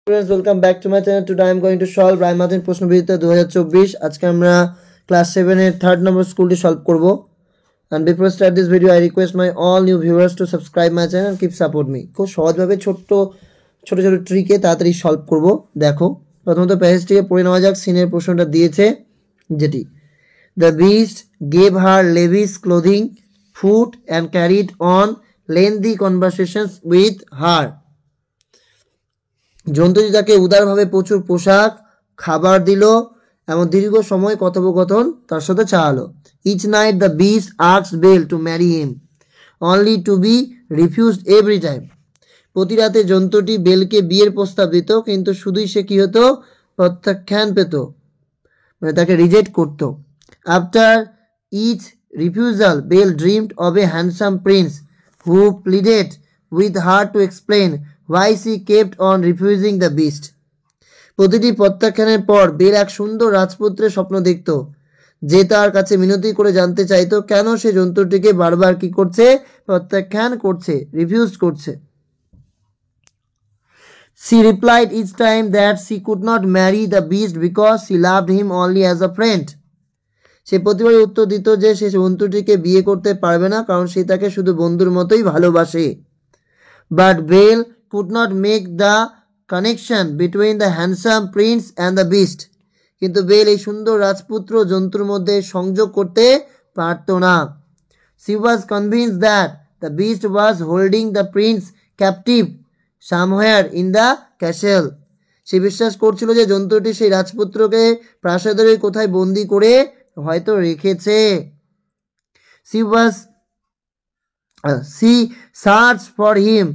Friends, welcome back to my channel. Today I am going to solve Ray Martin প্রশ্নবিচিত্রা 2024. আজকে আমরা class 7 এর 3rd number স্কুলটি solve করব। And before start this video, I request my all new viewers to subscribe my channel and keep support me. খুব সহজভাবে ছোট ছোট ট্রিকে তাড়াতাড়ি সলভ করব। দেখো, প্রথমত প্যাসেজটিকে পড়ে নেওয়া যাক। সিনের প্রশ্নটা দিয়েছে যেটি The beast gave her lavish clothing, food and carried on lengthy conversations with her. জন্তুটি তাকে উদারভাবে প্রচুর পোশাক, খাবার দিল এবং দীর্ঘ সময় কথোপকথন তার সাথে চালালো। Each night the beast asked Belle to marry him, only to be refused every time. প্রতি রাতে জন্তুটি বেলকে বিয়ের প্রস্তাব দিত, কিন্তু শুধুই সে কি হতো, প্রত্যাখ্যান পেত, মানে তাকে রিজেক্ট করত। After each refusal, Belle dreamed of a handsome prince who pleaded with her to explain why she kept on refusing the beast. প্রতিটি প্রত্যাখ্যানের পর বেল এক সুন্দর রাজপুত্রের স্বপ্ন দেখত, যে তার কাছে মিনতি করে জানতে চাইতো কেন সে জন্তুটিকে বারবার কি করছে, প্রত্যাখ্যান করছে, রিফিউজ করছে। She replied each time that she could not marry the beast because she loved him only as a friend. সে প্রতিবারই উত্তর দিত যে সে জন্তুটিকে বিয়ে করতে পারবে না, কারণ সে তাকে শুধু বন্ধুর মতোই ভালোবাসে। But Belle could not make the connection between the handsome prince and the beast. কিন্তু বেল এই সুন্দর রাজপুত্র জন্তুর মধ্যে সংযোগ করতে পারত না। She was convinced that the beast was holding the prince captive somewhere in the castle. সে বিশ্বাস করছিল যে জন্তুটি সেই রাজপুত্রকে প্রাসাদের কোথায় বন্দী করে হয়তো রেখেছে। She searched for him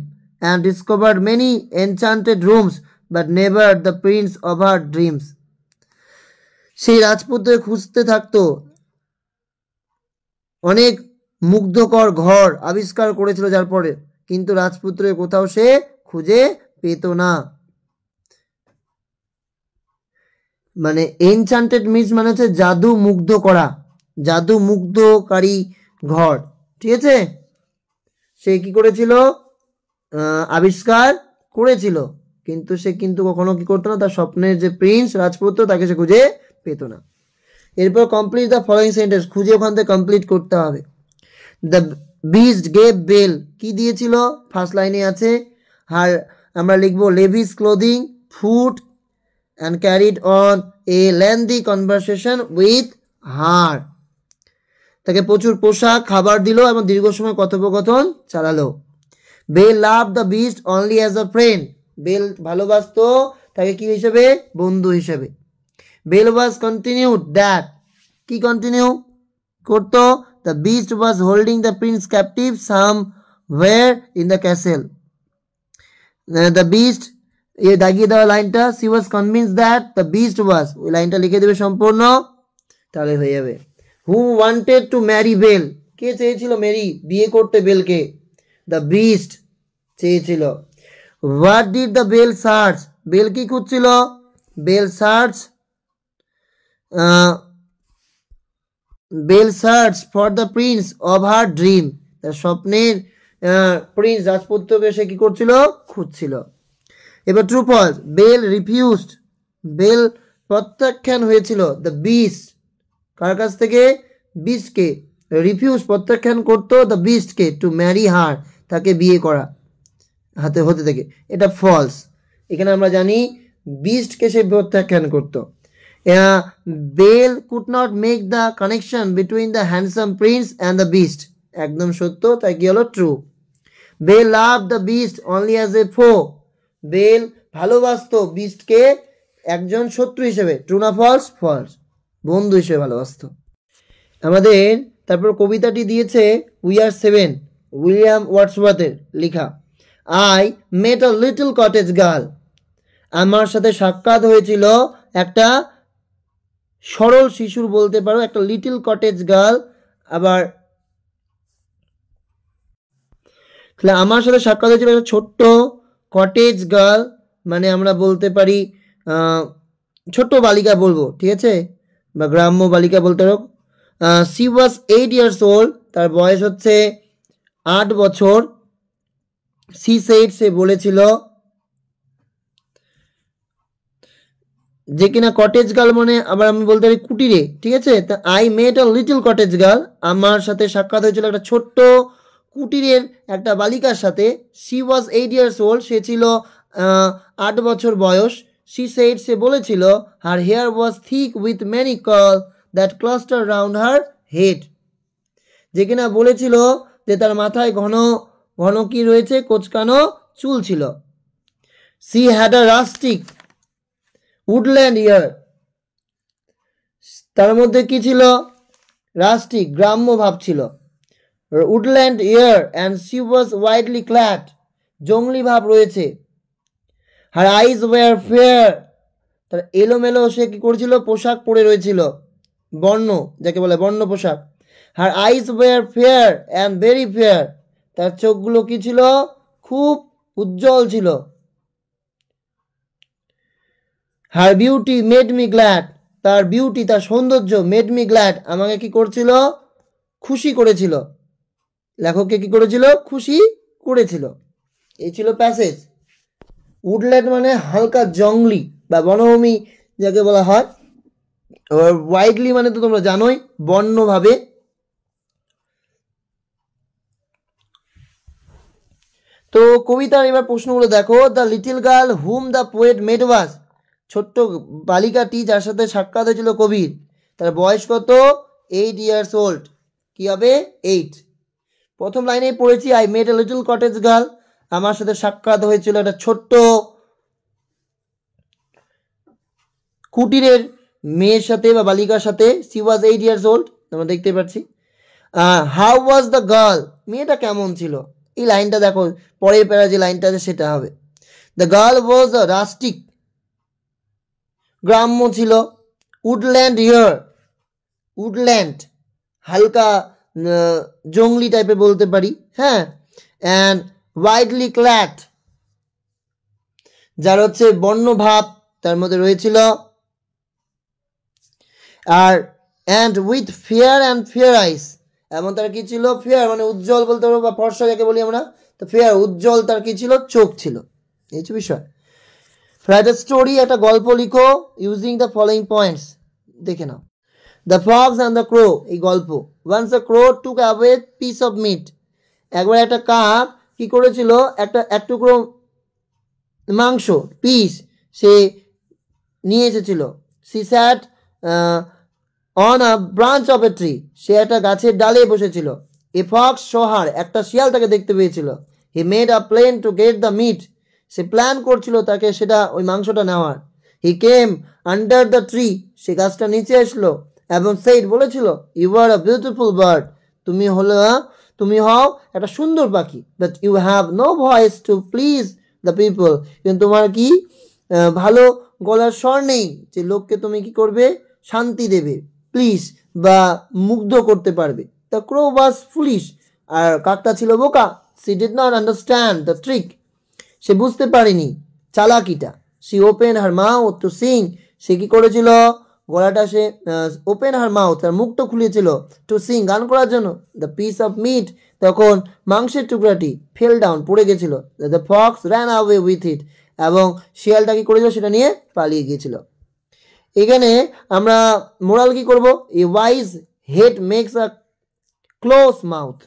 and discovered many enchanted rooms, but never the prince of her dreams. সেই রাজপুত্রে খুঁজতে থাকতো, অনেক মুগ্ধকর ঘর আবিষ্কার করেছিল যার পরে, কিন্তু রাজপুত্রের কোথাও সে খুঁজে পেত না। মানে এনচান্টেড মিন্স মানে হচ্ছে জাদু মুগ্ধ করা, জাদু মুগ্ধকারী ঘর, ঠিক আছে। সে কি করেছিল, আবিষ্কার করেছিল, কিন্তু সে কখনো কি করতো না, তার স্বপ্নের যে প্রিন্স রাজপুত্র তাকে সে খুঁজে পেত না। এরপর কমপ্লিট দ্য ফলোইং সেন্টেন্স, খুঁজে ওখান থেকে কমপ্লিট করতে হবে। দ্য বিস্ট গেভ বেল, কি দিয়েছিল, ফার্স্ট লাইনে আছে, আর আমরা লিখবো লেভিস clothing, food and carried on a lengthy conversation with her. তাকে প্রচুর পোশাক, খাবার দিল এবং দীর্ঘ সময় কথোপকথন চালালো। Belle loved the beast only as a friend. Belle ভালোবাসতো তাকে কি হিসেবে, বন্ধু হিসেবে। Belle was continued that, কি কন্টিনিউ করতো, the beast was holding the prince captive somewhere in the castle. The beast, এই দাগিয়ে দেওয়া লাইনটা, she was convinced that the beast was, ওই লাইনটা লিখে দেবে সম্পূর্ণ, তাহলে হয়ে যাবে। who wanted to marry Belle, কে চেয়েছিল মেরি, বিয়ে করতে বেলকে, the beast চেয়েছিল। what did the Belle search, Belle কি খুঁজছিল, Belle searched for the prince of her dream, তার স্বপ্নের প্রিন্স রাজপুত্রকে সে কি করছিল, খুঁজছিল। এবার true false, Belle refused, Belle প্রত্যাখ্যান হয়েছিল, দ্য বিস্ট, কার কাছ থেকে, বিস্টকে, রিফিউজ প্রত্যাখ্যান করতো, দ্য বিস্টকে, টু ম্যারি হার, তাকে বিয়ে করা হতে থেকে, এটা ফলস। এখানে আমরা জানি বিস্টকে সে প্রত্যাখ্যান করতো। Belle could not make the connection between the handsome prince and the beast, একদম সত্য, তাই কি হলো, true. Belle love the beast only as a foe, Belle ভালোবাসতো বিস্টকে একজন শত্রু হিসেবে, ট্রু না ফলস, ফলস, বন্ধু হিসেবে ভালোবাসতো। আমাদের তারপর কবিতাটি দিয়েছে উই আর সেভেন, উইলিয়াম ওয়ার্ডসওয়ার্থের লেখা। I met a little cottage girl, আমার সাথে সাক্ষাৎ হয়েছিল একটা সরল শিশুর, বলতে পারো একটা লিটল কটেজ গার্ল। আবার আমার সাথে সাক্ষাৎ হয়েছিল একটা ছোট্ট কটেজ গার্ল, মানে আমরা বলতে পারি ছোট্ট বালিকা বলবো, ঠিক আছে, বা গ্রাম্য বালিকা বলতে পারো। she was 8 years old, তার বয়স হচ্ছে 8 বছর। she said, সে বলেছিল, যে কিনা কটেজ গার্ল মানে আবার আমি বলতে পারি কুটিরে, ঠিক আছে। তা I met a little cottage girl, আমার সাথে সাক্ষাৎ হয়েছিল একটা ছোট্ট কুটিরের একটা বালিকার সাথে। শি ওয়াজ 8 years old, সে ছিল 8 বছর বয়স। শি সেড, সে বলেছিল, her hair was thick with many curl that cluster round her head, যে কিনা বলেছিল যে তার মাথায় ঘন ঘন কি রয়েছে, কোচকানো চুল ছিল। She had a rustic woodland air, তার মধ্যে কি ছিল, রাস্টিক গ্রাম্য ভাব ছিল, woodland air, and she was wildly clad, জংলি ভাব রয়েছে। হার আইজ ওয়ার ফেয়ার, তার এলোমেলো সে কি করেছিল, পোশাক পরে রয়েছিল, বর্ণ যাকে বলে বর্ণ পোশাক। Her eyes were fair and very fair, তার চোখগুলো কি ছিল, খুব উজ্জ্বল ছিল। Her beauty made me glad, তার বিউটি তার সৌন্দর্য, মেড মি গ্ল্যাড আমাকে কি করছিল, খুশি করেছিল। লেখককে কি করেছিল, খুশি করেছিল। এই ছিল প্যাসেজ। উডল্যান্ড মানে হালকা জংলি বা বনভূমি যাকে বলা হয়। ওয়াইডলি মানে তো তোমরা জানোই, বর্ণভাবে। তো কবিতার এবার প্রশ্নগুলো দেখো। The little girl whom the poet met was, ছোট্ট বালিকাটি যার সাথে সাক্ষাৎ হয়েছিল কবির, তার বয়স কত, 8 years old, কি হবে 8। প্রথম লাইনে পড়েছি, I made a little cottage girl, আমার সাথে সাক্ষাৎ হয়েছিল একটা ছোট্ট কুটিরের মেয়ের সাথে বা বালিকার সাথে। সি ওয়াজ 8 years old, আমরা দেখতে পাচ্ছি। হাউ ওয়াজ দ্য গার্ল, মেয়েটা কেমন ছিল, এই লাইনটা দেখো, পরের প্যারা যে লাইনটা আছে সেটা হবে। The girl was a rustic, গ্রাম্য ছিল। উডল্যান্ড ইয়ার, উডল্যান্ড হালকা জঙ্গলি টাইপের বলতে পারি, হ্যাঁ। অ্যান্ড ওয়াইডলি ক্ল্যাড, যার হচ্ছে বর্ণভাব তার মধ্যে রয়েছিল। আর and with fair and fair eyes, এমন তার কি ছিল, ফেয়ার মানে উজ্জ্বল বলতে পারবো, বা ফর্সা যাকে বলি আমরা, তো ফেয়ার উজ্জ্বল তার কি ছিল, চোখ ছিল। এই হচ্ছে বিষয়। রাইট আ স্টোরি, একটা গল্প লিখো ইউজিং দ্য ফলোইং পয়েন্টস, দেখে নাও। The fox and the crow, এই গল্প। Once the crow took away piece of meat, একবার একটা কাক কি করেছিল, এক টুকরো মাংস, পিস, সে নিয়ে এসেছিল। She sat on a branch of a tree, সে একটা গাছের ডালে বসেছিল। এ ফক্স সোহার, একটা শিয়াল তাকে দেখতে পেয়েছিল। He made a plan to get the meat, সে প্ল্যান করছিল তাকে সেটা ওই মাংসটা নেওয়ার। He came under the tree, সে গাছটা নিচে আসলো এবং সেইড বলেছিল, you are a beautiful bird, তুমি হও একটা সুন্দর পাখি, but you have no voice to please the people, কিন্তু তোমার কি ভালো গলার স্বর নেই যে লোককে তুমি কি করবে, শান্তি দেবে, প্লিজ বা মুগ্ধ করতে পারবে। দ্য ক্রো ওয়াজ ফুলিশ, আর কাকটা ছিল বোকা। She did not understand the trick, সে বুঝতে পারেনি চালাকিটা। She open her mouth to sing, সে কি করেছিল, গলাটা সে ওপেন হার মাউথ, তার মুখটা খুলেছিল, টু সিং গান করার জন্য। দ্য পিস অফ মিট, তখন মাংসের টুকরাটি ফেল ডাউন, পড়ে গেছিল। The Fox ran away with it, এবং শিয়ালটা কি করেছিল, সেটা নিয়ে পালিয়ে গিয়েছিল। এখানে আমরা মোরাল কি করব, a wise head makes a close mouth,